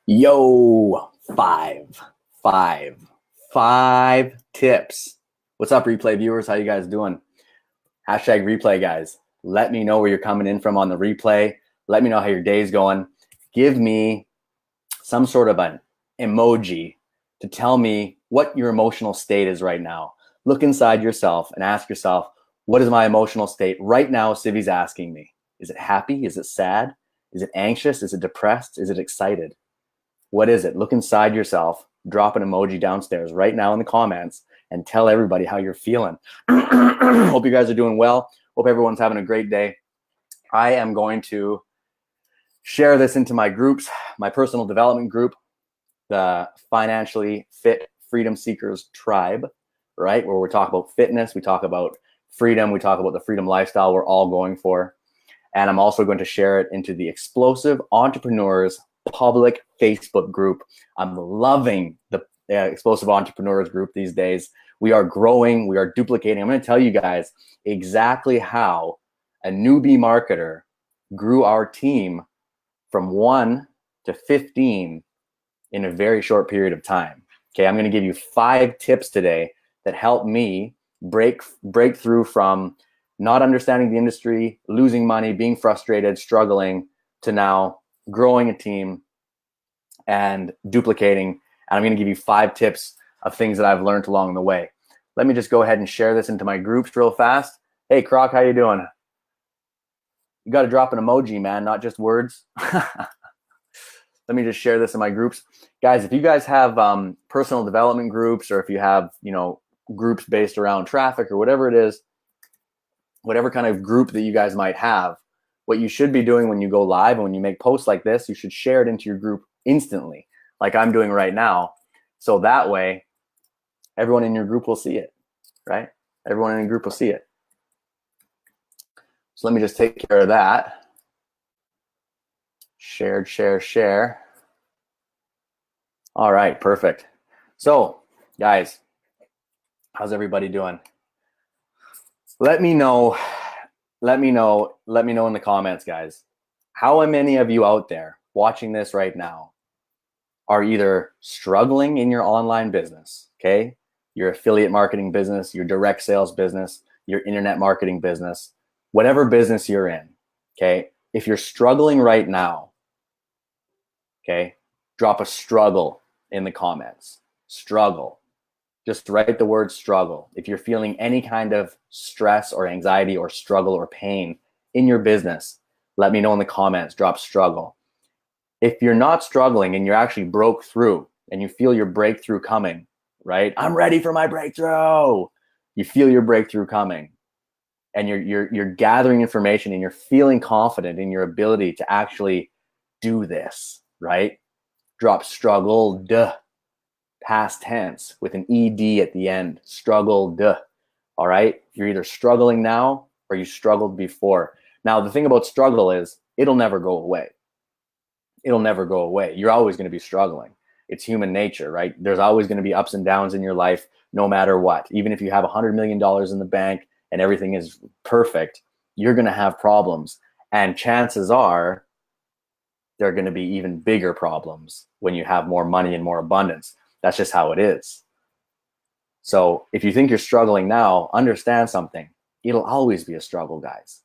Yo, five, five tips. What's up, replay viewers? How you guys doing? Hashtag replay, guys. Let me know where you're coming in from on the replay. Let me know how your day's going. Give me some sort of an emoji to tell me what your emotional state is right now. Look inside yourself and ask yourself, what is my emotional state right now? Civi's asking me. Is it happy? Is it sad? Is it anxious? Is it depressed? Is it excited? What is it? Look inside yourself, drop an emoji downstairs right now in the comments, and tell everybody how you're feeling. Hope you guys are doing well. Hope everyone's having a great day. I am going to share this into my groups, my personal development group, the Financially Fit Freedom Seekers Tribe, right? Where we talk about fitness, we talk about freedom, we talk about the freedom lifestyle we're all going for. And I'm also going to share it into the Explosive Entrepreneurs public Facebook group. I'm loving the Explosive Entrepreneurs group these days. We are growing, we are duplicating. I'm going to tell you guys exactly how a newbie marketer grew our team from 1 to 15 in a very short period of time. Okay, I'm going to give you 5 tips today that help me break through from not understanding the industry, losing money, being frustrated, struggling, to now growing a team and duplicating. And I'm going to give you 5 tips of things that I've learned along the way. Let me just go ahead and share this into my groups real fast. Hey, Croc, how you doing? You got to drop an emoji, man, not just words. Let me just share this in my groups. Guys, if you guys have personal development groups, or if you have, groups based around traffic or whatever it is, whatever kind of group that you guys might have, what you should be doing when you go live and when you make posts like this, you should share it into your group instantly, like I'm doing right now. So that way, everyone in your group will see it, right? Everyone in your group will see it. So let me just take care of that. Shared, share. All right, perfect. So, guys, how's everybody doing? Let me know in the comments, guys. How many of you out there watching this right now are either struggling in your online business, okay? Your affiliate marketing business, your direct sales business, your internet marketing business, whatever business you're in, okay? If you're struggling right now, okay, drop a struggle in the comments. Struggle. Just write the word struggle. If you're feeling any kind of stress or anxiety or struggle or pain in your business, let me know in the comments. Drop struggle. If you're not struggling and you're actually broke through and you feel your breakthrough coming, right? I'm ready for my breakthrough. You feel your breakthrough coming, and you're gathering information and you're feeling confident in your ability to actually do this, right? Drop struggled, past tense with an ed at the end. Struggled. All right? You're either struggling now or you struggled before. Now, the thing about struggle is it'll never go away. It'll never go away. You're always going to be struggling. It's human nature, right? There's always going to be ups and downs in your life, no matter what. Even if you have $100 million in the bank and everything is perfect, you're going to have problems. And chances are there are going to be even bigger problems when you have more money and more abundance. That's just how it is. So if you think you're struggling now, understand something. It'll always be a struggle, guys.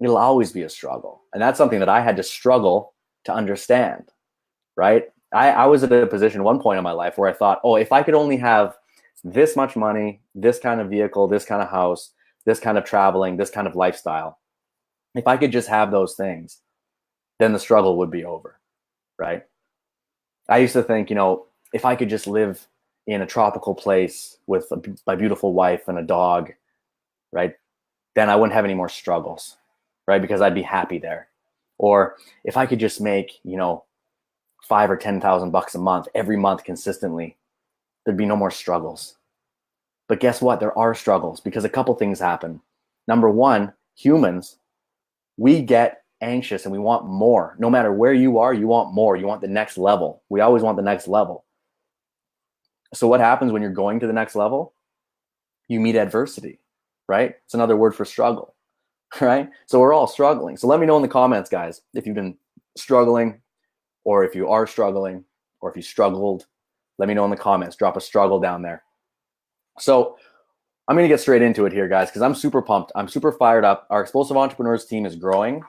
It'll always be a struggle. And that's something that I had to struggle to understand, right? I was at a position one point in my life where I thought, oh, if I could only have this much money, this kind of vehicle, this kind of house, this kind of traveling, this kind of lifestyle, if I could just have those things, then the struggle would be over, right? I used to think, if I could just live in a tropical place with my beautiful wife and a dog, right, then I wouldn't have any more struggles, right? Because I'd be happy there. Or if I could just make, $5,000 or $10,000 a month, every month consistently, there'd be no more struggles. But guess what? There are struggles because a couple things happen. Number one, humans, we get anxious and we want more. No matter where you are, you want more. You want the next level. We always want the next level. So what happens when you're going to the next level? You meet adversity, right? It's another word for struggle, right? So we're all struggling. So let me know in the comments, guys, if you've been struggling, or if you are struggling, or if you struggled, let me know in the comments. Drop a struggle down there. So I'm going to get straight into it here, guys, because I'm super pumped. I'm super fired up. Our Explosive Entrepreneurs team is growing,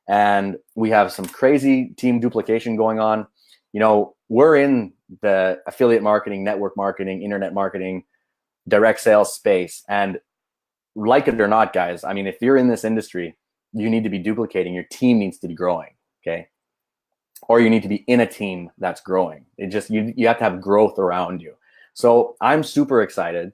and we have some crazy team duplication going on. You know, we're in the affiliate marketing, network marketing, internet marketing, direct sales space. And like it or not, guys, I mean, if you're in this industry, you need to be duplicating. Your team needs to be growing, okay? Or you need to be in a team that's growing. It just, you have to have growth around you. So I'm super excited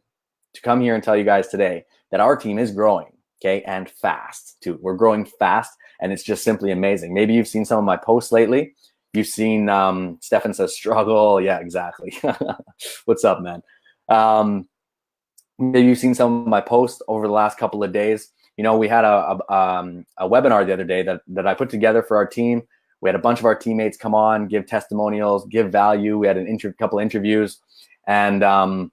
to come here and tell you guys today that our team is growing, okay, and fast too. We're growing fast, and it's just simply amazing. Maybe you've seen some of my posts lately. You've seen Stefan says struggle. Yeah, exactly. What's up, man? Maybe you've seen some of my posts over the last couple of days. You know, we had a webinar the other day that I put together for our team. We had a bunch of our teammates come on, give testimonials, give value. We had a couple interviews, and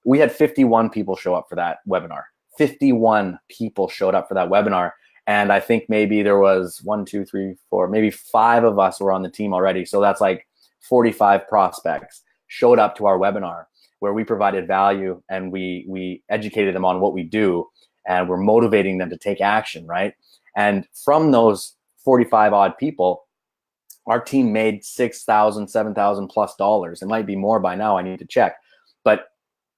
we had 51 people show up for that webinar. 51 people showed up for that webinar. And I think maybe there was 1, 2, 3, 4, maybe 5 of us were on the team already. So that's like 45 prospects showed up to our webinar, where we provided value and we educated them on what we do, and we're motivating them to take action, right? And from those 45 odd people, our team made $6,000, $7,000 plus dollars. It might be more by now. I need to check, but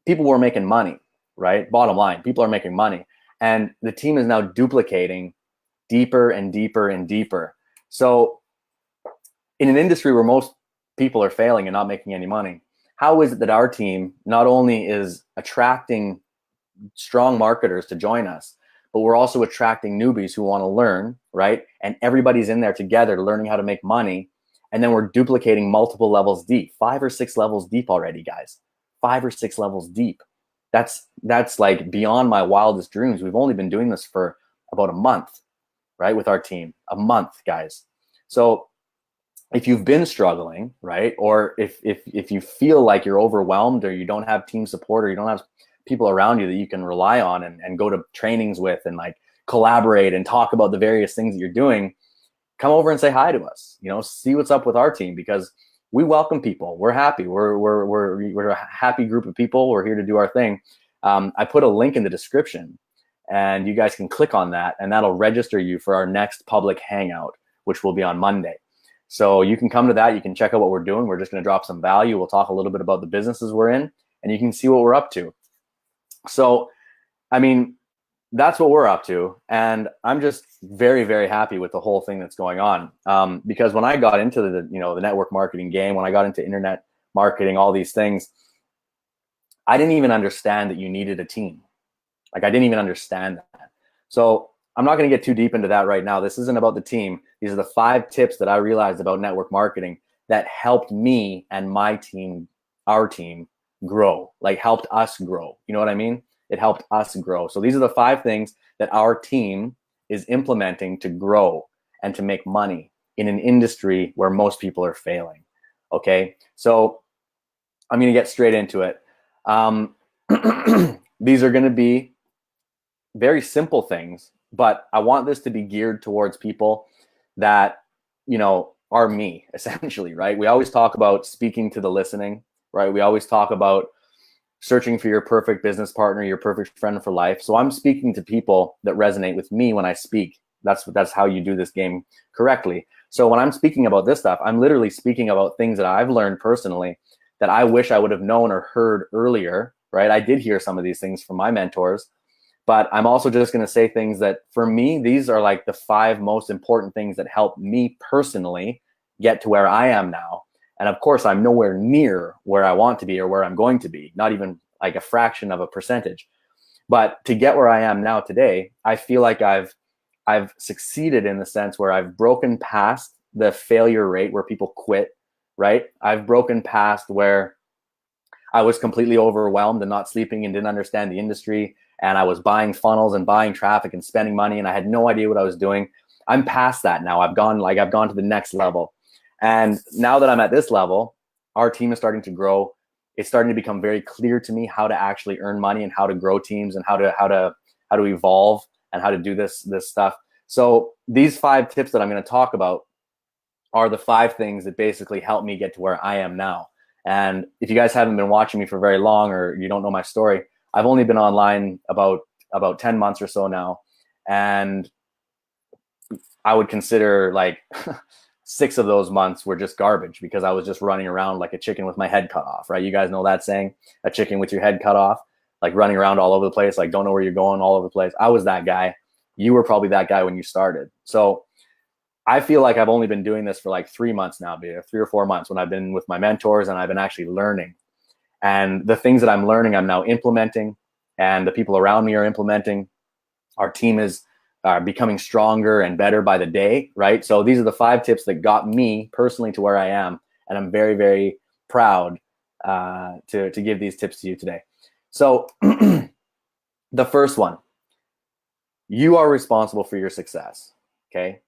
people were making money, right? Bottom line, people are making money, and the team is now duplicating deeper and deeper and deeper. So in an industry where most people are failing and not making any money, how is it that our team not only is attracting strong marketers to join us, but we're also attracting newbies who want to learn, right? And everybody's in there together learning how to make money. And then we're duplicating multiple levels deep, 5 or 6 levels deep already, guys. 5 or 6 levels deep. That's like beyond my wildest dreams. We've only been doing this for about a month, right? With our team, a month, guys. So if you've been struggling, right? Or if you feel like you're overwhelmed, or you don't have team support, or you don't have people around you that you can rely on and go to trainings with and like collaborate and talk about the various things that you're doing, come over and say hi to us. You know, see what's up with our team, because we welcome people. We're happy. We're a happy group of people. We're here to do our thing. I put a link in the description, and you guys can click on that, and that'll register you for our next public hangout, which will be on Monday. So you can come to that. You can check out what we're doing. We're just going to drop some value. We'll talk a little bit about the businesses we're in, and you can see what we're up to. So, I mean, that's what we're up to. And I'm just very, very happy with the whole thing that's going on. Because when I got into the network marketing game, when I got into internet marketing, all these things, I didn't even understand that you needed a team. Like, I didn't even understand that. So I'm not going to get too deep into that right now. This isn't about the team. These are the 5 tips that I realized about network marketing that helped me and my team, our team, grow, like helped us grow. You know what I mean? It helped us grow. So these are the 5 things that our team is implementing to grow and to make money in an industry where most people are failing. Okay. So I'm going to get straight into it. These are going to be very simple things, but I want this to be geared towards people that, you know, are me, essentially, right? We always talk about speaking to the listening, right? We always talk about searching for your perfect business partner, your perfect friend for life. So I'm speaking to people that resonate with me when I speak. That's how you do this game correctly. So when I'm speaking about this stuff, I'm literally speaking about things that I've learned personally that I wish I would have known or heard earlier, right? I did hear some of these things from my mentors, but I'm also just going to say things that, for me, these are like the 5 most important things that help me personally get to where I am now. And of course, I'm nowhere near where I want to be or where I'm going to be, not even like a fraction of a percentage. But to get where I am now today, I feel like I've succeeded in the sense where I've broken past the failure rate where people quit, right? I've broken past where I was completely overwhelmed and not sleeping and didn't understand the industry. And I was buying funnels and buying traffic and spending money, and I had no idea what I was doing. I'm past that now. I've gone to the next level. And now that I'm at this level, our team is starting to grow. It's starting to become very clear to me how to actually earn money and how to grow teams and how to evolve and how to do this stuff. So these 5 tips that I'm going to talk about are the 5 things that basically helped me get to where I am now. And if you guys haven't been watching me for very long, or you don't know my story, I've only been online about 10 months or so now. And I would consider like 6 of those months were just garbage because I was just running around like a chicken with my head cut off, right? You guys know that saying, a chicken with your head cut off, like running around all over the place, like don't know where you're going, all over the place. I was that guy. You were probably that guy when you started. So I feel like I've only been doing this for like 3 months now, 3 or 4 months, when I've been with my mentors and I've been actually learning. And the things that I'm learning, I'm now implementing, and the people around me are implementing. Our team is becoming stronger and better by the day, right? So these are the 5 tips that got me personally to where I am. And I'm very, very proud to give these tips to you today. So the first one, you are responsible for your success, okay?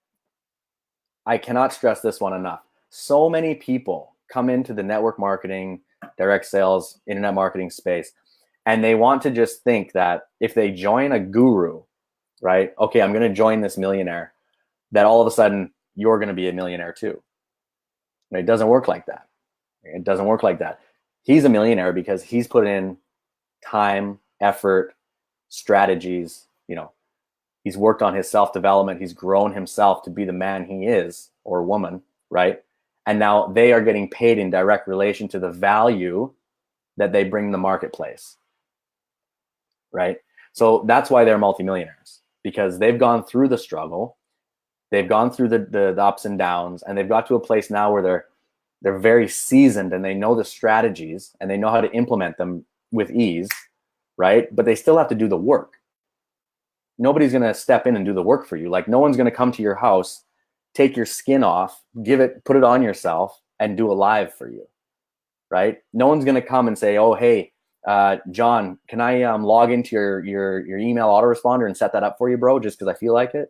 I cannot stress this one enough. So many people come into the network marketing, direct sales, internet marketing space, and they want to just think that if they join a guru, right? Okay, I'm going to join this millionaire, that all of a sudden you're going to be a millionaire too. It doesn't work like that. It doesn't work like that. He's a millionaire because he's put in time, effort, strategies, he's worked on his self-development. He's grown himself to be the man he is, or woman, right? And now they are getting paid in direct relation to the value that they bring the marketplace, right? So that's why they're multimillionaires, because they've gone through the struggle, they've gone through the ups and downs, and they've got to a place now where they're very seasoned and they know the strategies and they know how to implement them with ease, right? But they still have to do the work. Nobody's going to step in and do the work for you. Like, no one's going to come to your house, take your skin off, put it on yourself, and do a live for you, right? No one's going to come and say, oh, hey, John, can I log into your email autoresponder and set that up for you, bro, just because I feel like it?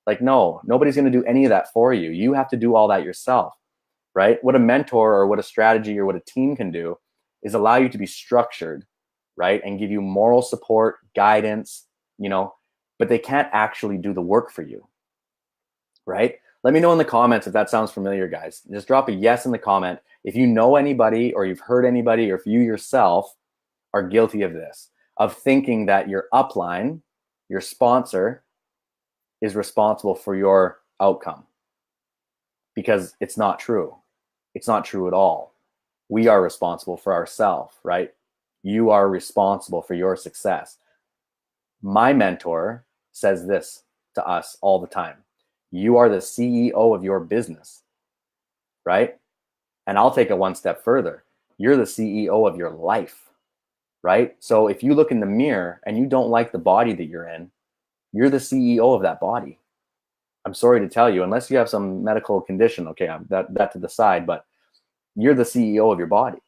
Like, no, nobody's going to do any of that for you. You have to do all that yourself, right? What a mentor or what a strategy or what a team can do is allow you to be structured, right? And give you moral support, guidance, but they can't actually do the work for you, right? Let me know in the comments if that sounds familiar, guys. Just drop a yes in the comment if you know anybody, or you've heard anybody, or if you yourself are guilty of this, of thinking that your upline, your sponsor, is responsible for your outcome, because it's not true. It's not true at all. We are responsible for ourselves, right? You are responsible for your success. My mentor says this to us all the time. You are the CEO of your business, right? And I'll take it one step further. You're the CEO of your life, right? So if you look in the mirror and you don't like the body that you're in, you're the CEO of that body. I'm sorry to tell you, unless you have some medical condition, okay, that to the side, but you're the CEO of your body.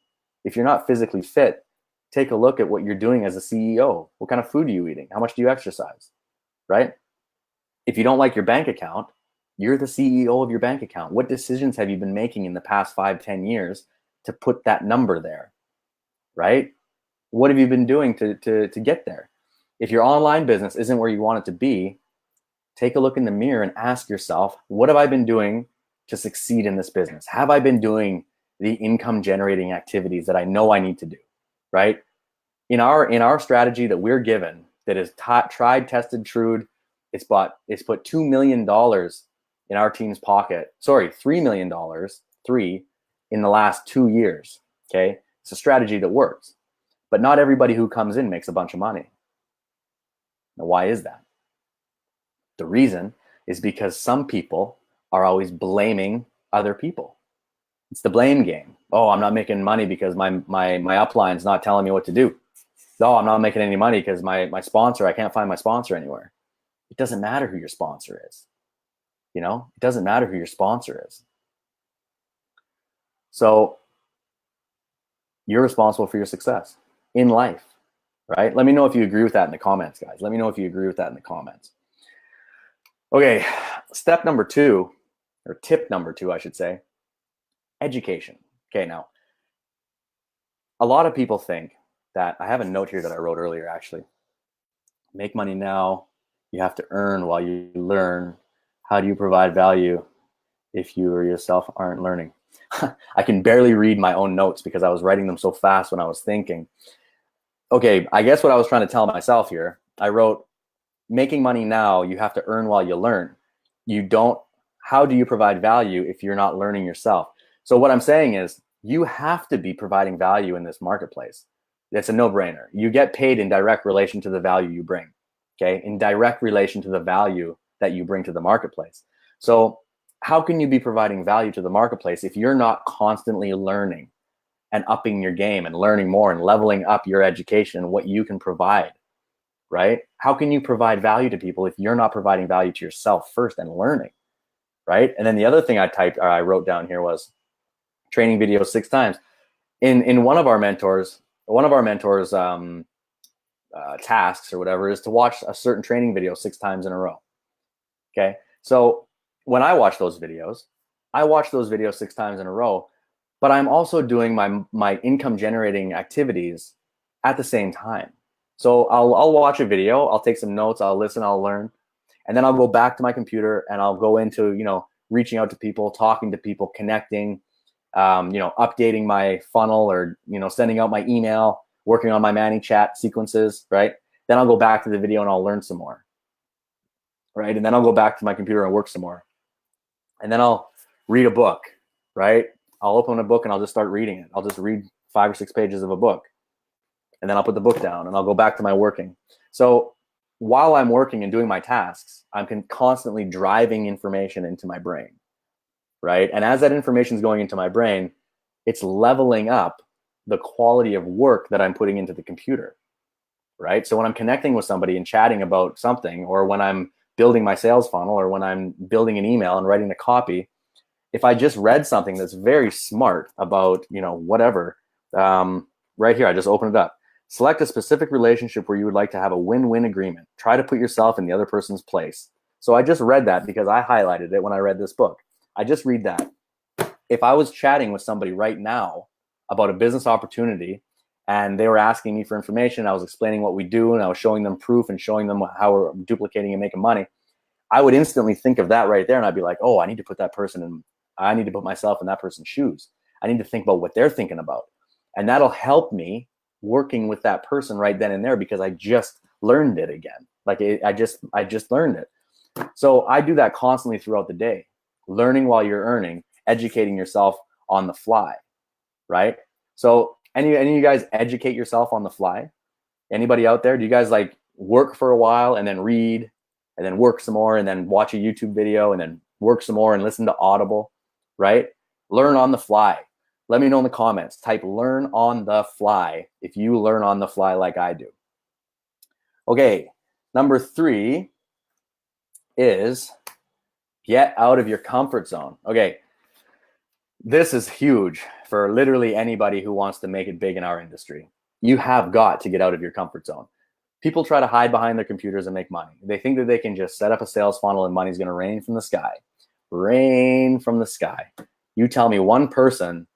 If you're not physically fit, take a look at what you're doing as a CEO. What kind of food are you eating? How much do you exercise, right? If you don't like your bank account, you're the CEO of your bank account. What decisions have you been making in the past 5-10 years to put that number there, right? What have you been doing to get there? If your online business isn't where you want it to be, take a look in the mirror and ask yourself, what have I been doing to succeed in this business? Have I been doing the income generating activities that I know I need to do, right? In our strategy that we're given, that is tried, tested, true, it's put $2 million in our team's pocket. Sorry, $3 million, in the last 2 years. Okay, it's a strategy that works, but not everybody who comes in makes a bunch of money. Now, why is that? The reason is because some people are always blaming other people. It's the blame game. Oh, I'm not making money because my upline's not telling me what to do. Oh, I'm not making any money because my sponsor, I can't find my sponsor anywhere. It doesn't matter who your sponsor is. It doesn't matter who your sponsor is. So you're responsible for your success in life, right? Let me know if you agree with that in the comments, guys. Let me know if you agree with that in the comments. Okay, step number 2, or tip number 2, I should say, education. Okay, now, a lot of people think that, I have a note here that I wrote earlier, actually. Make money now, you have to earn while you learn. How do you provide value? if you or yourself aren't learning. I can barely read my own notes because I was writing them so fast when I was thinking. Okay, I guess what I was trying to tell myself here, I wrote, making money now, you have to earn while you learn. How do you provide value if you're not learning yourself? So what I'm saying is you have to be providing value in this marketplace. It's a no-brainer. You get paid in direct relation to the value you bring, okay? In direct relation to the value that you bring to the marketplace. So how can you be providing value to the marketplace if you're not constantly learning and upping your game and learning more and leveling up your education and what you can provide, right? How can you provide value to people if you're not providing value to yourself first and learning, right? And then the other thing I wrote down here was training videos 6 times. In one of our mentors' tasks or whatever is to watch a certain training video 6 times in a row. Okay, so when I watch those videos 6 times in a row, but I'm also doing my income generating activities at the same time. So I'll watch a video, I'll take some notes, I'll listen, I'll learn, and then I'll go back to my computer and I'll go into, reaching out to people, talking to people, connecting, updating my funnel or, sending out my email, working on my ManyChat sequences, right? Then I'll go back to the video and I'll learn some more, right? And then I'll go back to my computer and work some more. And then I'll read a book, right? I'll open a book and I'll just start reading it. I'll just read 5 or 6 pages of a book. And then I'll put the book down and I'll go back to my working. So while I'm working and doing my tasks, I'm constantly driving information into my brain, right? And as that information is going into my brain, it's leveling up the quality of work that I'm putting into the computer, right? So when I'm connecting with somebody and chatting about something, or when I'm building my sales funnel, or when I'm building an email and writing a copy, if I just read something that's very smart about, whatever, right here, I just open it up. Select a specific relationship where you would like to have a win-win agreement. Try to put yourself in the other person's place. So I just read that because I highlighted it when I read this book. I just read that. If I was chatting with somebody right now about a business opportunity and they were asking me for information, I was explaining what we do and I was showing them proof and showing them how we're duplicating and making money, I would instantly think of that right there and I'd be like, oh, I need to put myself in that person's shoes. I need to think about what they're thinking about. And that'll help me working with that person right then and there because I just learned it again. I just learned it. So I do that constantly throughout the day, learning while you're earning, educating yourself on the fly, right? So any of you guys educate yourself on the fly? Anybody out there? Do you guys work for a while and then read and then work some more and then watch a YouTube video and then work some more and listen to Audible, right? Learn on the fly. Let me know in the comments. Type learn on the fly if you learn on the fly like I do. Okay, number 3 is get out of your comfort zone. Okay, this is huge for literally anybody who wants to make it big in our industry. You have got to get out of your comfort zone. People try to hide behind their computers and make money. They think that they can just set up a sales funnel and money's going to rain from the sky. Rain from the sky. You tell me one person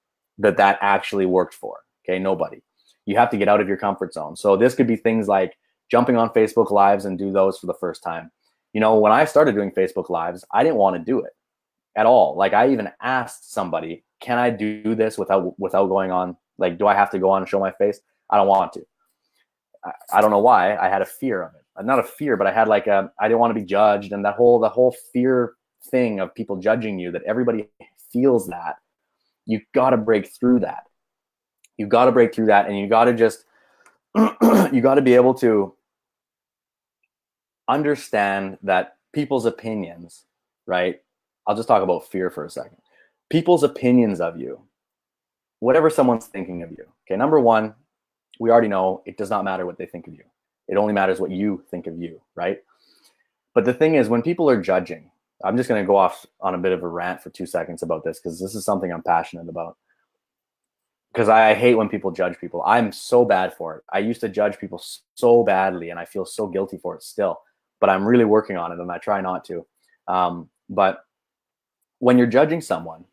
that actually worked for. Okay, nobody. You have to get out of your comfort zone. So this could be things like jumping on Facebook Lives and do those for the first time. When I started doing Facebook Lives, I didn't want to do it at all. I even asked somebody, can I do this without going on? Do I have to go on and show my face? I don't want to. I don't know why. I had a fear of it. Not a fear, but I had I didn't want to be judged. And the whole fear thing of people judging you, that everybody feels that. You've got to break through that. You've got to break through that. And you got to just, you got to be able to understand that people's opinions, right? I'll just talk about fear for a second. People's opinions of you, whatever someone's thinking of you. Okay, number 1, we already know it does not matter what they think of you. It only matters what you think of you, right? But the thing is, when people are judging, I'm just going to go off on a bit of a rant for 2 seconds about this because this is something I'm passionate about. Because I hate when people judge people. I'm so bad for it. I used to judge people so badly and I feel so guilty for it still. But I'm really working on it and I try not to. But when you're judging someone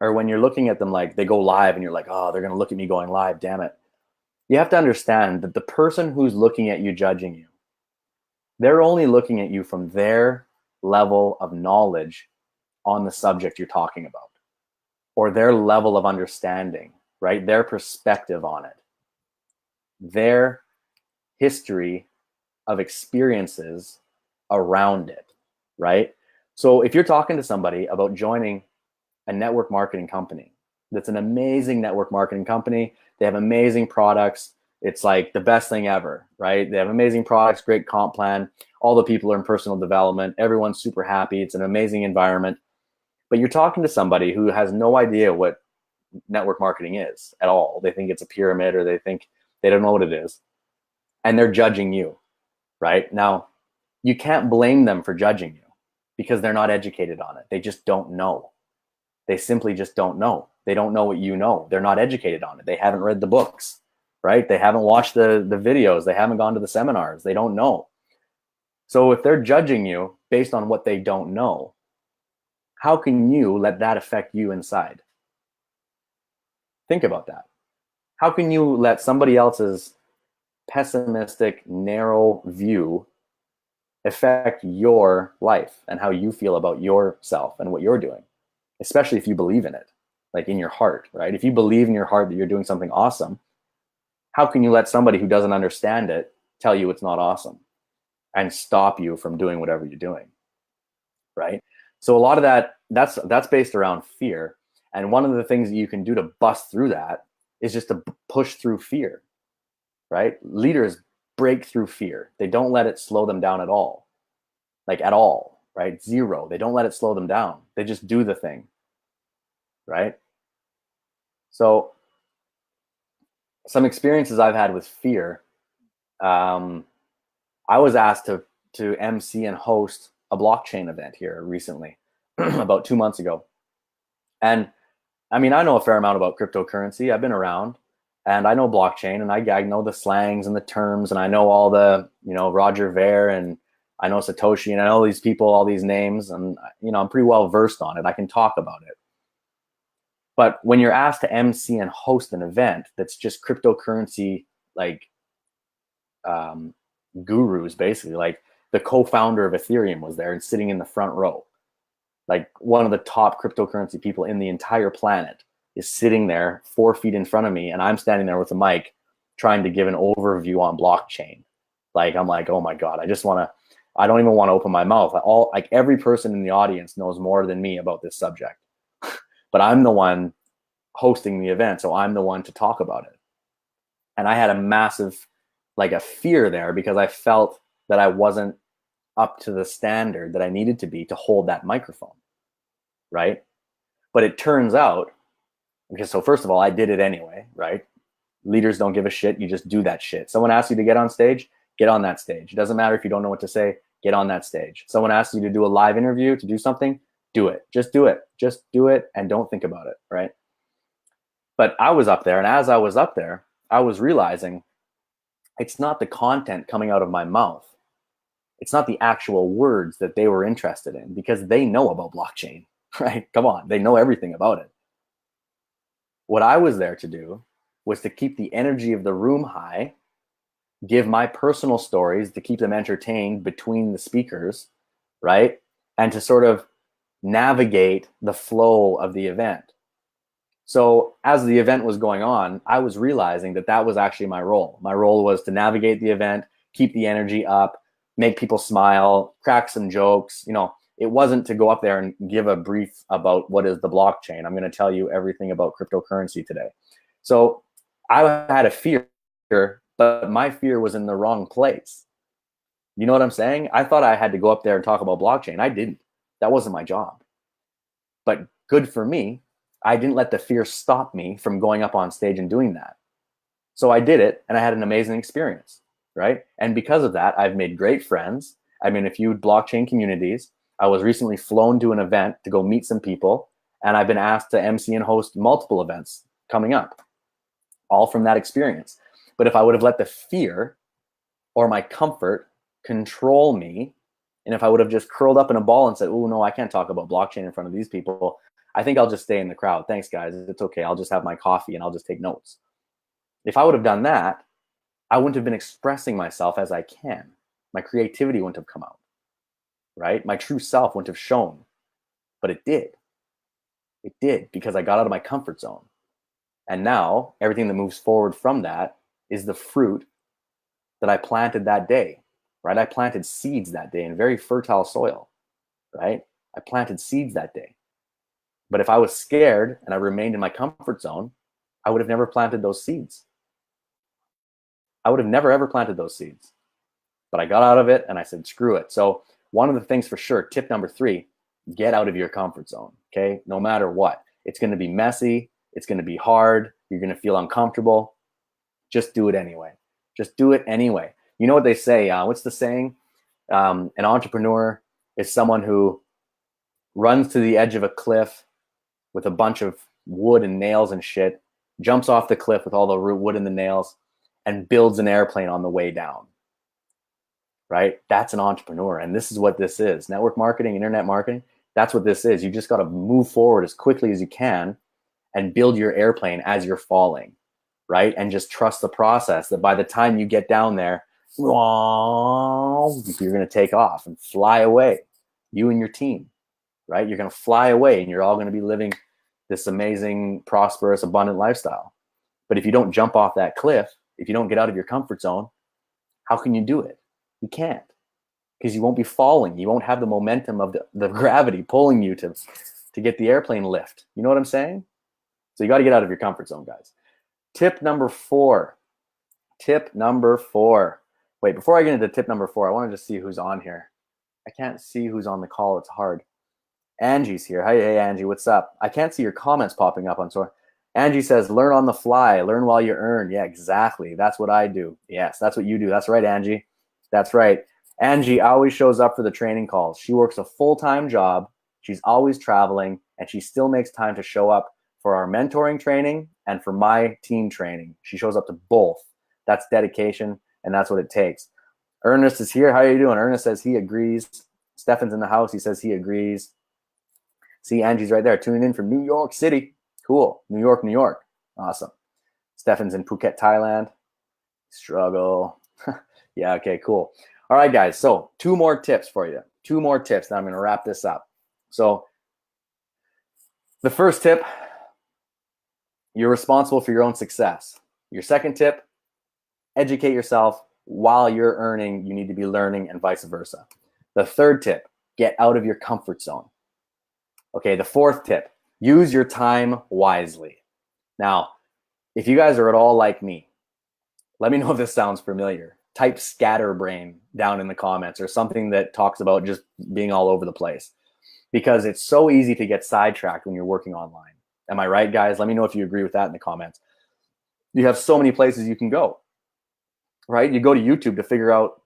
or when you're looking at them like they go live and you're like, oh, they're going to look at me going live, damn it. You have to understand that the person who's looking at you judging you, they're only looking at you from their level of knowledge on the subject you're talking about, or their level of understanding, right? Their perspective on it, their history of experiences around it, right? So if you're talking to somebody about joining a network marketing company that's an amazing network marketing company, they have amazing products, it's like the best thing ever, right? They have amazing products, great comp plan, all the people are in personal development, everyone's super happy, it's an amazing environment. But you're talking to somebody who has no idea what network marketing is at all. They think it's a pyramid, or they think they don't know what it is, and they're judging you, right? Now, you can't blame them for judging you because they're not educated on it. They just don't know. They simply just don't know. They don't know what you know. They're not educated on it. They haven't read the books, right? They haven't watched the videos. They haven't gone to the seminars. They don't know. So if they're judging you based on what they don't know, how can you let that affect you inside? Think about that. How can you let somebody else's pessimistic, narrow view affect your life and how you feel about yourself and what you're doing, especially if you believe in it, like in your heart, right? If you believe in your heart that you're doing something awesome, how can you let somebody who doesn't understand it tell you it's not awesome and stop you from doing whatever you're doing, right? So a lot of that's based around fear. And one of the things that you can do to bust through that is just to push through fear, right? Leaders break through fear. They don't let it slow them down at all, like at all, right? Zero. They don't let it slow them down. They just do the thing, right? So some experiences I've had with fear. I was asked to MC and host a blockchain event here recently, about 2 months ago. And I mean, I know a fair amount about cryptocurrency. I've been around, and I know blockchain, and I know the slangs and the terms, and I know all the, Roger Ver, and I know Satoshi, and I know these people, all these names, and I'm pretty well versed on it. I can talk about it. But when you're asked to MC and host an event that's just cryptocurrency, like gurus, basically, like the co-founder of Ethereum was there and sitting in the front row, like one of the top cryptocurrency people in the entire planet is sitting there 4 feet in front of me, and I'm standing there with a mic trying to give an overview on blockchain. Like, I'm like, oh my God, I don't even want to open my mouth. Every person in the audience knows more than me about this subject, but I'm the one hosting the event, so I'm the one to talk about it. And I had a massive, like, a fear there because I felt that I wasn't up to the standard that I needed to be to hold that microphone, right? But it turns out, because so first of all, I did it anyway, right? Leaders don't give a shit. You just do that shit. Someone asks you to get on stage, get on that stage. It doesn't matter if you don't know what to say, get on that stage. Someone asks you to do a live interview, to do something, do it. Just do it. Just do it and don't think about it, right? But I was up there, and as I was up there, I was realizing it's not the content coming out of my mouth. It's not the actual words that they were interested in, because they know about blockchain, right? Come on, they know everything about it. What I was there to do was to keep the energy of the room high, give my personal stories to keep them entertained between the speakers, right? And to sort of navigate the flow of the event. So as the event was going on, I was realizing that that was actually my role. My role was to navigate the event, keep the energy up, make people smile, crack some jokes. It wasn't to go up there and give a brief about what is the blockchain. I'm going to tell you everything about cryptocurrency today. So I had a fear, but my fear was in the wrong place. You know what I'm saying? I thought I had to go up there and talk about blockchain. I didn't. That wasn't my job. But good for me, I didn't let the fear stop me from going up on stage and doing that. So I did it, and I had an amazing experience, right? And because of that, I've made great friends. I'm in a few blockchain communities. I was recently flown to an event to go meet some people, and I've been asked to MC and host multiple events coming up, all from that experience. But if I would have let the fear or my comfort control me, and if I would have just curled up in a ball and said, oh, no, I can't talk about blockchain in front of these people, I think I'll just stay in the crowd. Thanks, guys. It's okay. I'll just have my coffee and I'll just take notes. If I would have done that, I wouldn't have been expressing myself as I can. My creativity wouldn't have come out, right? My true self wouldn't have shown. but it did. It did, because I got out of my comfort zone. And now everything that moves forward from that is the fruit that I planted that day, right? I planted seeds that day in very fertile soil, right? I planted seeds that day. But if I was scared and I remained in my comfort zone, I would have never planted those seeds. I would have never, ever planted those seeds. But I got out of it and I said, screw it. So one of the things for sure, tip number 3, get out of your comfort zone, okay? No matter what. It's going to be messy. It's going to be hard. You're going to feel uncomfortable. Just do it anyway. Just do it anyway. You know what they say? What's the saying? An entrepreneur is someone who runs to the edge of a cliff with a bunch of wood and nails and shit, jumps off the cliff with all the wood and the nails, and builds an airplane on the way down. Right? That's an entrepreneur. And this is what this is. Network marketing, internet marketing, that's what this is. You just got to move forward as quickly as you can and build your airplane as you're falling, right? And just trust the process that by the time you get down there, you're going to take off and fly away, you and your team, right? You're going to fly away and you're all going to be living this amazing, prosperous, abundant lifestyle. But if you don't jump off that cliff, if you don't get out of your comfort zone, how can you do it? You can't, because you won't be falling. You won't have the momentum of the gravity pulling you to get the airplane lift. You know what I'm saying? So you got to get out of your comfort zone, guys. Tip number 4. Tip number 4. Wait, before I get into tip number 4, I wanted to see who's on here. I can't see who's on the call. It's hard. Angie's here. Hey, Angie, what's up? I can't see your comments popping up on Sorry. Angie says, learn on the fly, learn while you earn. Yeah, exactly. That's what I do. Yes, that's what you do. That's right, Angie. That's right. Angie always shows up for the training calls. She works a full-time job. She's always traveling, and she still makes time to show up for our mentoring training and for my team training. She shows up to both. That's dedication, and that's what it takes. Ernest is here. How are you doing? Ernest says he agrees. Stefan's in the house. He says he agrees. See, Angie's right there, tuning in from New York City. Cool. New York, New York. Awesome. Stefan's in Phuket, Thailand. Struggle. Yeah, okay, cool. All right, guys. So 2 more tips for you. 2 more tips. Now I'm going to wrap this up. So the first tip, you're responsible for your own success. Your second tip, educate yourself while you're earning. You need to be learning, and vice versa. The third tip, get out of your comfort zone. Okay, the fourth tip, use your time wisely. Now, if you guys are at all like me, let me know if this sounds familiar. Type scatterbrain down in the comments, or something that talks about just being all over the place, because it's so easy to get sidetracked when you're working online. Am I right, guys? Let me know if you agree with that in the comments. You have so many places you can go, right? You go to YouTube to figure out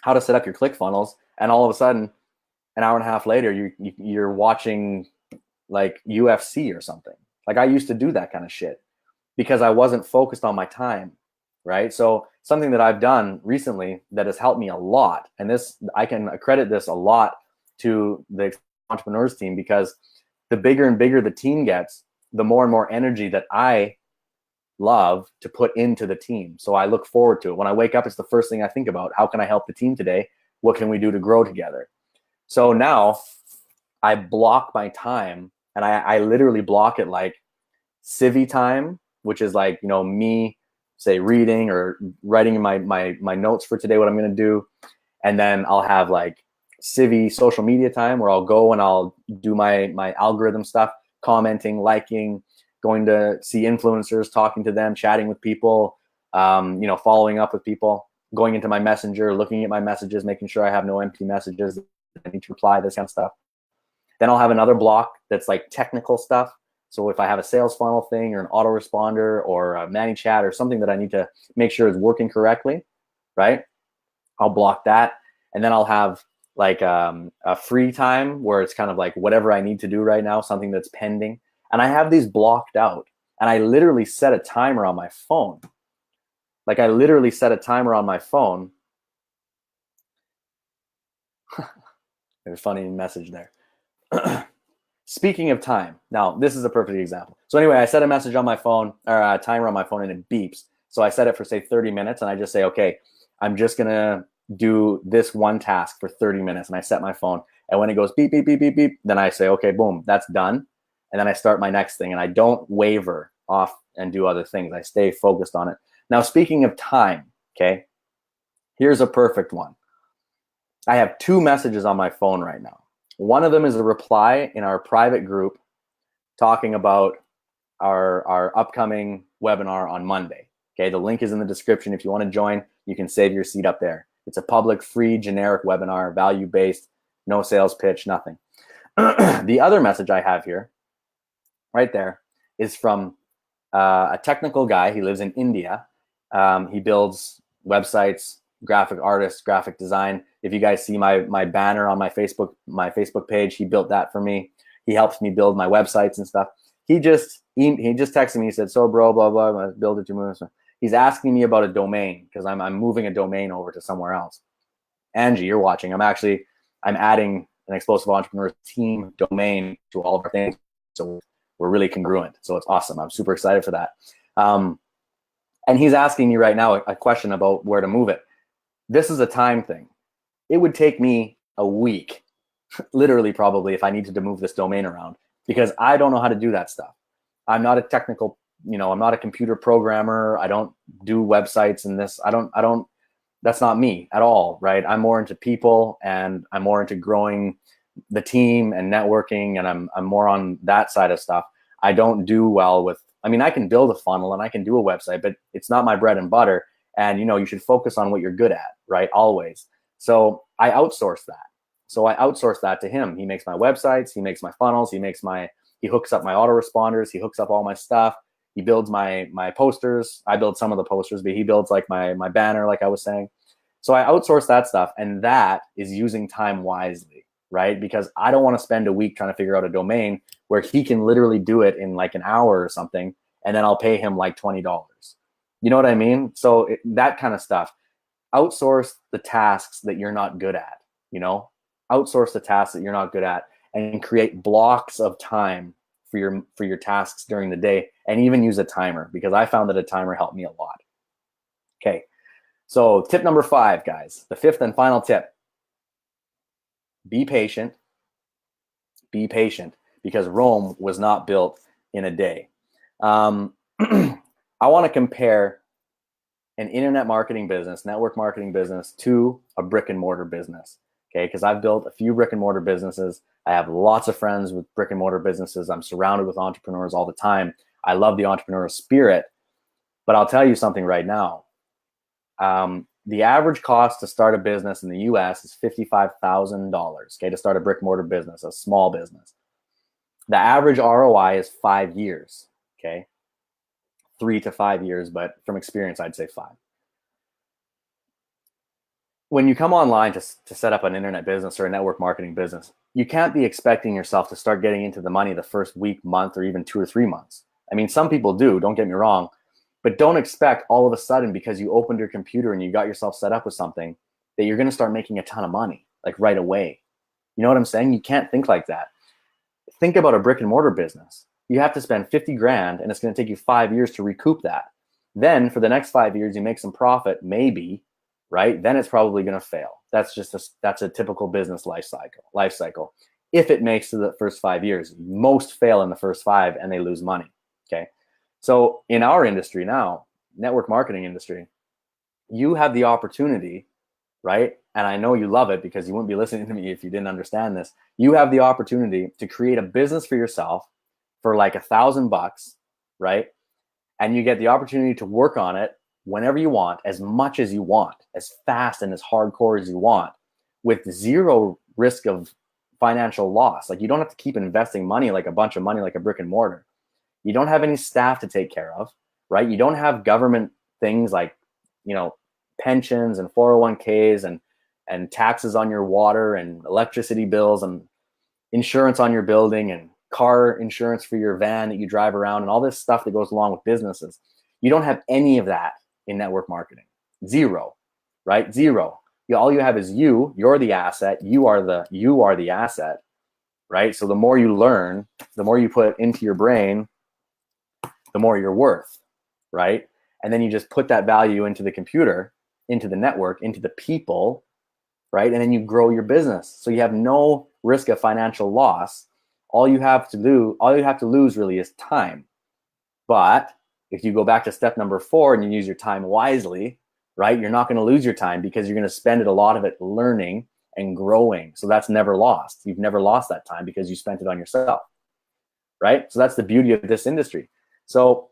how to set up your ClickFunnels, and all of a sudden, an hour and a half later, you're watching like UFC or something. Like, I used to do that kind of shit because I wasn't focused on my time, right? So something that I've done recently that has helped me a lot, and this, I can accredit this a lot to the entrepreneurs team, because the bigger and bigger the team gets, the more and more energy that I love to put into the team. So I look forward to it. When I wake up, it's the first thing I think about. How can I help the team today? What can we do to grow together? So now I block my time, and I literally block it like Civi time, which is like, me, say, reading or writing my notes for today, what I'm going to do. And then I'll have like Civi social media time, where I'll go and I'll do my algorithm stuff, commenting, liking, going to see influencers, talking to them, chatting with people, following up with people, going into my messenger, looking at my messages, making sure I have no empty messages. I need to reply, this kind of stuff. Then I'll have another block that's like technical stuff. So if I have a sales funnel thing or an autoresponder or a ManyChat or something that I need to make sure is working correctly, right? I'll block that. And then I'll have like a free time where it's kind of like whatever I need to do right now, something that's pending. And I have these blocked out. And I literally set a timer on my phone. Like, I literally set a timer on my phone. There's a funny message there. Speaking of time, now this is a perfect example. So anyway, I set a message on my phone, or a timer on my phone, and it beeps. So I set it for, say, 30 minutes, and I just say, okay, I'm just gonna do this one task for 30 minutes, and I set my phone, And when it goes beep, beep, beep, beep, beep, then I say, okay, boom, that's done. And then I start my next thing, and I don't waver off and do other things. I stay focused on it. Now, speaking of time, okay, here's a perfect one. I have 2 messages on my phone right now. One of them is a reply in our private group talking about our upcoming webinar on Monday. Okay, the link is in the description. If you want to join, you can save your seat up there. It's a public, free, generic webinar, value-based, no sales pitch, nothing. The other message I have here, right there, is from a technical guy. He lives in India. He builds websites, graphic artists, graphic design. If you guys see my banner on my Facebook page, he built that for me. He helps me build my websites and stuff. He just texted me. He said, "So, bro, blah blah, I'm gonna build it to move." He's asking me about a domain because I'm moving a domain over to somewhere else. Angie, you're watching. I'm adding an Explosive Entrepreneurs team domain to all of our things, so we're really congruent. So it's awesome. I'm super excited for that. And he's asking me right now a question about where to move it. This is a time thing. It would take me a week, literally probably, if I needed to move this domain around, because I don't know how to do that stuff. I'm not a technical, I'm not a computer programmer. I don't do websites and this. I don't, that's not me at all, right? I'm more into people, and I'm more into growing the team and networking, and I'm more on that side of stuff. I don't do well with, I can build a funnel and I can do a website, but it's not my bread and butter. And you should focus on what you're good at, right? Always. So I outsource that. So I outsource that to him. He makes my websites, he makes my funnels, he hooks up my autoresponders, he hooks up all my stuff. He builds my posters. I build some of the posters, but he builds like my banner, like I was saying. So I outsource that stuff, and that is using time wisely, right? Because I don't want to spend a week trying to figure out a domain where he can literally do it in like an hour or something, and then I'll pay him like $20. You know what I mean? So that kind of stuff. Outsource the tasks that you're not good at, outsource the tasks that you're not good at, and create blocks of time for your tasks during the day, and even use a timer, because I found that a timer helped me a lot. Okay. So tip number 5, guys, the 5th and final tip: be patient. Be patient, because Rome was not built in a day. I want to compare an internet marketing business, network marketing business, to a brick and mortar business. Okay, because I've built a few brick and mortar businesses. I have lots of friends with brick and mortar businesses. I'm surrounded with entrepreneurs all the time. I love the entrepreneurial spirit, but I'll tell you something right now. The average cost to start a business in the US is $55,000, okay, to start a brick and mortar business, a small business. The average ROI is 5 years, okay? 3 to 5 years, but from experience, I'd say 5. When you come online to set up an internet business or a network marketing business, you can't be expecting yourself to start getting into the money the first week, month, or even 2 or 3 months. Some people do, don't get me wrong, but don't expect all of a sudden, because you opened your computer and you got yourself set up with something, that you're going to start making a ton of money, like right away. You know what I'm saying? You can't think like that. Think about a brick and mortar business. You have to spend 50 grand, and it's going to take you 5 years to recoup that. Then for the next 5 years, you make some profit, maybe, right? Then it's probably going to fail. That's a typical business life cycle. If it makes to the first 5 years, most fail in the first 5 and they lose money. Okay. So in our industry now, network marketing industry, you have the opportunity, right? And I know you love it, because you wouldn't be listening to me if you didn't understand this. You have the opportunity to create a business for yourself for like $1,000, right? And you get the opportunity to work on it whenever you want, as much as you want, as fast and as hardcore as you want, with zero risk of financial loss. Like, you don't have to keep investing money, like a bunch of money, like a brick and mortar. You don't have any staff to take care of, right? You don't have government things like, pensions and 401ks and taxes on your water and electricity bills and insurance on your building and car insurance for your van that you drive around and all this stuff that goes along with businesses. You don't have any of that in network marketing. Zero, right? Zero. All you have is you. You're the asset. You are the asset, right? So the more you learn, the more you put into your brain, the more you're worth, right? And then you just put that value into the computer, into the network, into the people, right? And then you grow your business. So you have no risk of financial loss. All you have to lose really is time. But if you go back to step number 4 and you use your time wisely, right, you're not going to lose your time because you're going to spend a lot of it learning and growing. So that's never lost. You've never lost that time because you spent it on yourself, right? So that's the beauty of this industry. So,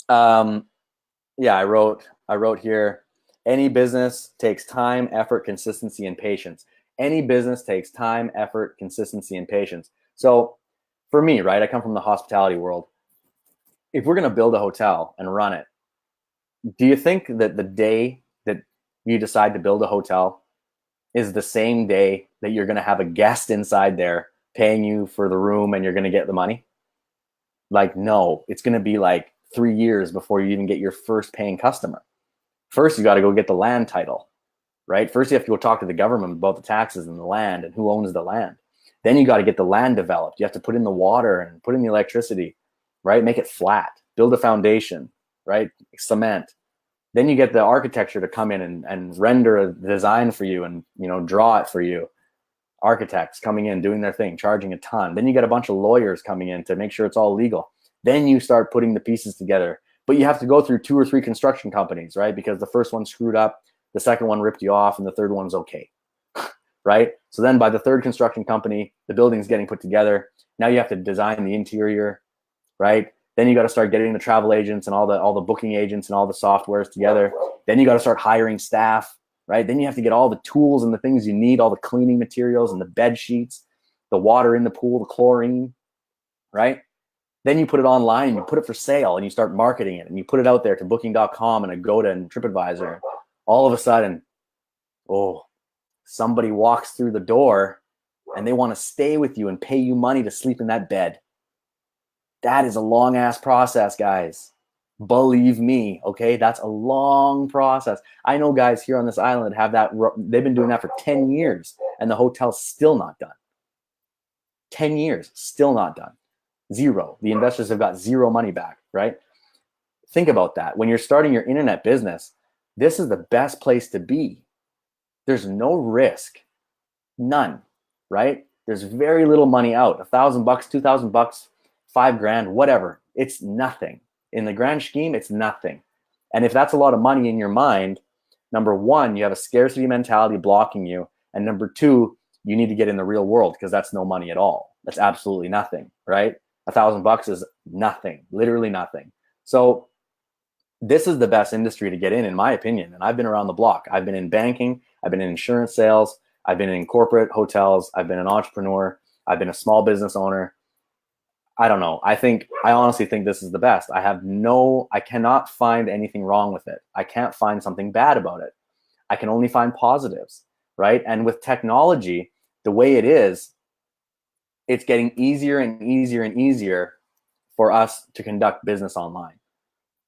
yeah, I wrote here, any business takes time, effort, consistency, and patience. Any business takes time, effort, consistency, and patience. So for me, right, I come from the hospitality world. If we're going to build a hotel and run it, do you think that the day that you decide to build a hotel is the same day that you're going to have a guest inside there paying you for the room and you're going to get the money? Like, no, it's going to be like 3 years before you even get your first paying customer. First, you got to go get the land title, right? First, you have to go talk to the government about the taxes and the land and who owns the land. Then you got to get the land developed. You have to put in the water and put in the electricity, right? Make it flat, build a foundation, right? Cement. Then you get the architecture to come in and render a design for you and, you know, draw it for you. Architects coming in, doing their thing, charging a ton. Then you get a bunch of lawyers coming in to make sure it's all legal. Then you start putting the pieces together. But you have to go through 2 or 3 construction companies, right? Because the first one screwed up, the second one ripped you off, and the third one's okay, right? So then by the third construction company, the building's getting put together. Now you have to design the interior, right? Then you got to start getting the travel agents and all the booking agents and all the softwares together. Then you got to start hiring staff, right? Then you have to get all the tools and the things you need, all the cleaning materials and the bed sheets, the water in the pool, the chlorine, right? Then you put it online and you put it for sale and you start marketing it and you put it out there to booking.com and Agoda and TripAdvisor. All of a sudden, oh, somebody walks through the door and they want to stay with you and pay you money to sleep in that bed. That is a long ass process, guys. Believe me, okay? That's a long process. I know guys here on this island that have that. They've been doing that for 10 years and the hotel's still not done. 10 years, still not done. Zero. The investors have got zero money back, right? Think about that. When you're starting your internet business, this is the best place to be. There's no risk, none, right? There's very little money out. $1,000, $2,000, $5,000, whatever. It's nothing. In the grand scheme, it's nothing. And if that's a lot of money in your mind, number one, you have a scarcity mentality blocking you. And number two, you need to get in the real world because that's no money at all. That's absolutely nothing, right? $1,000 is nothing, literally nothing. So this is the best industry to get in my opinion. And I've been around the block. I've been in banking. I've been in insurance sales. I've been in corporate hotels. I've been an entrepreneur. I've been a small business owner. I don't know. I honestly think this is the best. I cannot find anything wrong with it. I can't find something bad about it. I can only find positives, right? And with technology, the way it is, it's getting easier and easier and easier for us to conduct business online,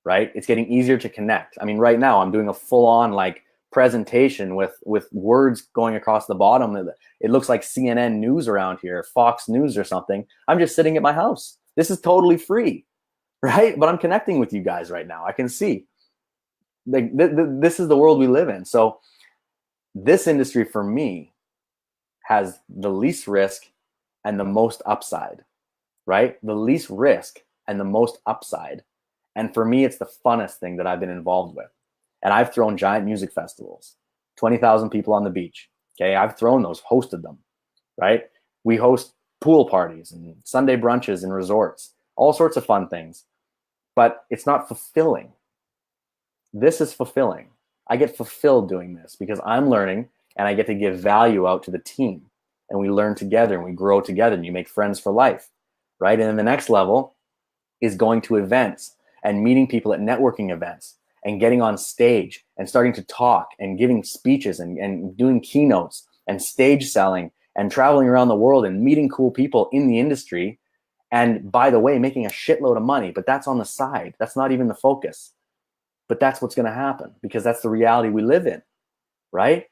right? It's getting easier to connect. I mean, right now I'm doing a full-on like presentation with words going across the bottom. It looks like CNN News around here, Fox News or something. I'm just sitting at my house. This is totally free, right? But I'm connecting with you guys right now. I can see like this is the world we live in. So this industry for me has the least risk and the most upside, right? The least risk and the most upside. And for me, it's the funnest thing that I've been involved with. And I've thrown giant music festivals, 20,000 people on the beach. Okay, I've thrown those, hosted them, right? We host pool parties and Sunday brunches in resorts, all sorts of fun things. But it's not fulfilling. This is fulfilling. I get fulfilled doing this because I'm learning and I get to give value out to the team. And we learn together and we grow together and you make friends for life, right? And then the next level is going to events and meeting people at networking events and getting on stage and starting to talk and giving speeches and doing keynotes and stage selling and traveling around the world and meeting cool people in the industry. And by the way, making a shitload of money, but that's on the side. That's not even the focus. But that's what's going to happen because that's the reality we live in, right?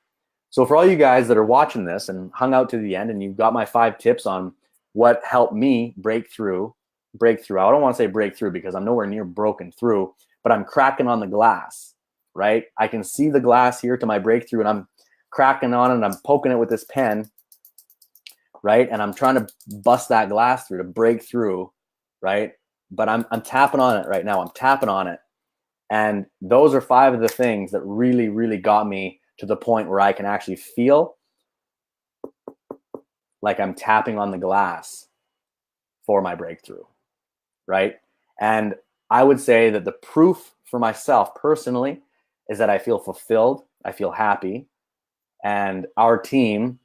So for all you guys that are watching this and hung out to the end and you've got my 5 tips on what helped me break through. I don't want to say breakthrough because I'm nowhere near broken through, but I'm cracking on the glass, right? I can see the glass here to my breakthrough and I'm cracking on it and I'm poking it with this pen. right? And I'm trying to bust that glass through, to break through, right? But I'm tapping on it right now. I'm tapping on it. And those are 5 of the things that really, really got me to the point where I can actually feel like I'm tapping on the glass for my breakthrough, right? And I would say that the proof for myself personally is that I feel fulfilled, I feel happy, and our team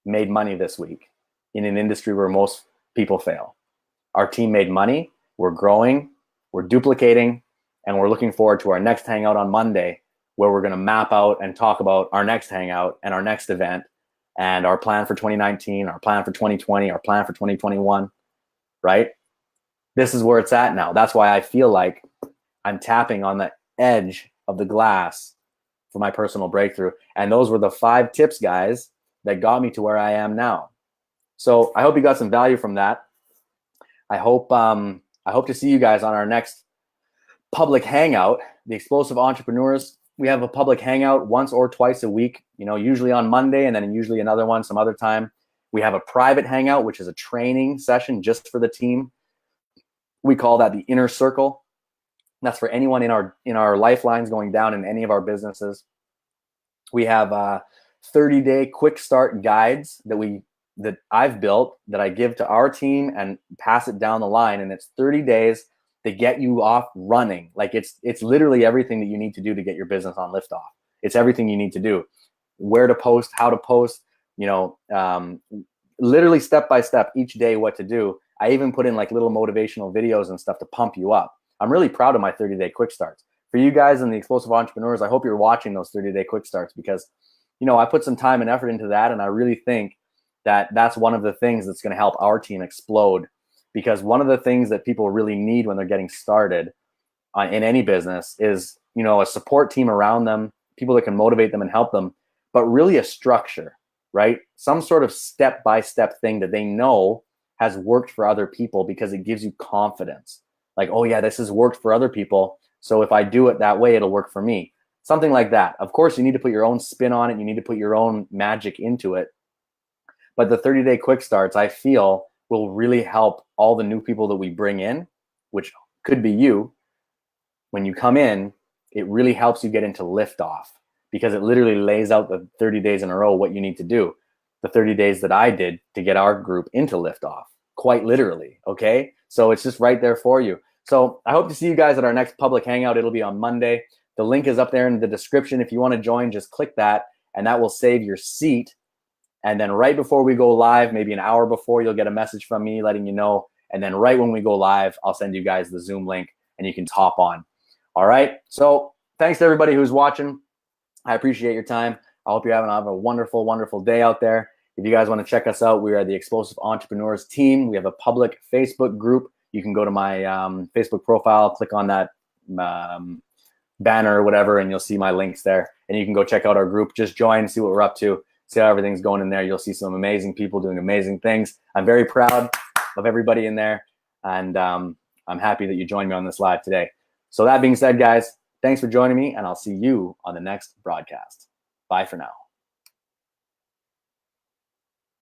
made money this week in an industry where most people fail. Our team made money, we're growing, we're duplicating, and we're looking forward to our next hangout on Monday, where we're going to map out and talk about our next hangout and our next event and our plan for 2019, our plan for 2020, our plan for 2021, right? This is where it's at now. That's why I feel like I'm tapping on the edge of the glass for my personal breakthrough. And those were the 5 tips, guys, that got me to where I am now. So I hope you got some value from that. I hope to see you guys on our next public hangout, the Explosive Entrepreneurs. We have a public hangout once or twice a week, usually on Monday, and then usually another one some other time. We have a private hangout, which is a training session just for the team. We call that the Inner Circle. That's for anyone in our lifelines going down in any of our businesses. We have 30-day quick start guides that I've built, that I give to our team and pass it down the line. And it's 30 days to get you off running. Like it's literally everything that you need to do to get your business on liftoff. It's everything you need to do. Where to post, how to post, literally step by step each day what to do. I even put in like little motivational videos and stuff to pump you up. I'm really proud of my 30-day quick starts. For you guys in the Explosive Entrepreneurs, I hope you're watching those 30-day quick starts, because I put some time and effort into that, and I really think that that's one of the things that's going to help our team explode. Because one of the things that people really need when they're getting started in any business is, a support team around them, people that can motivate them and help them, but really a structure, right? Some sort of step-by-step thing that they know has worked for other people, because it gives you confidence. Like, oh yeah, this has worked for other people, so if I do it that way, it'll work for me. Something like that. Of course, you need to put your own spin on it. You need to put your own magic into it. But the 30-day quick starts, I feel, will really help all the new people that we bring in, which could be you. When you come in, it really helps you get into liftoff, because it literally lays out the 30 days in a row what you need to do. The 30 days that I did to get our group into liftoff, quite literally, okay? So it's just right there for you. So I hope to see you guys at our next public hangout. It'll be on Monday. The link is up there in the description. If you want to join, just click that, and that will save your seat. And then right before we go live, maybe an hour before, you'll get a message from me letting you know. And then right when we go live, I'll send you guys the Zoom link, and you can hop on. All right. So thanks to everybody who's watching. I appreciate your time. I hope you're having a wonderful, wonderful day out there. If you guys want to check us out, we are the Explosive Entrepreneurs team. We have a public Facebook group. You can go to my Facebook profile, click on that banner or whatever, and you'll see my links there. And you can go check out our group. Just join, see what we're up to, see how everything's going in there. You'll see some amazing people doing amazing things. I'm very proud of everybody in there, and I'm happy that you joined me on this live today. So that being said, guys, thanks for joining me, and I'll see you on the next broadcast. Bye for now.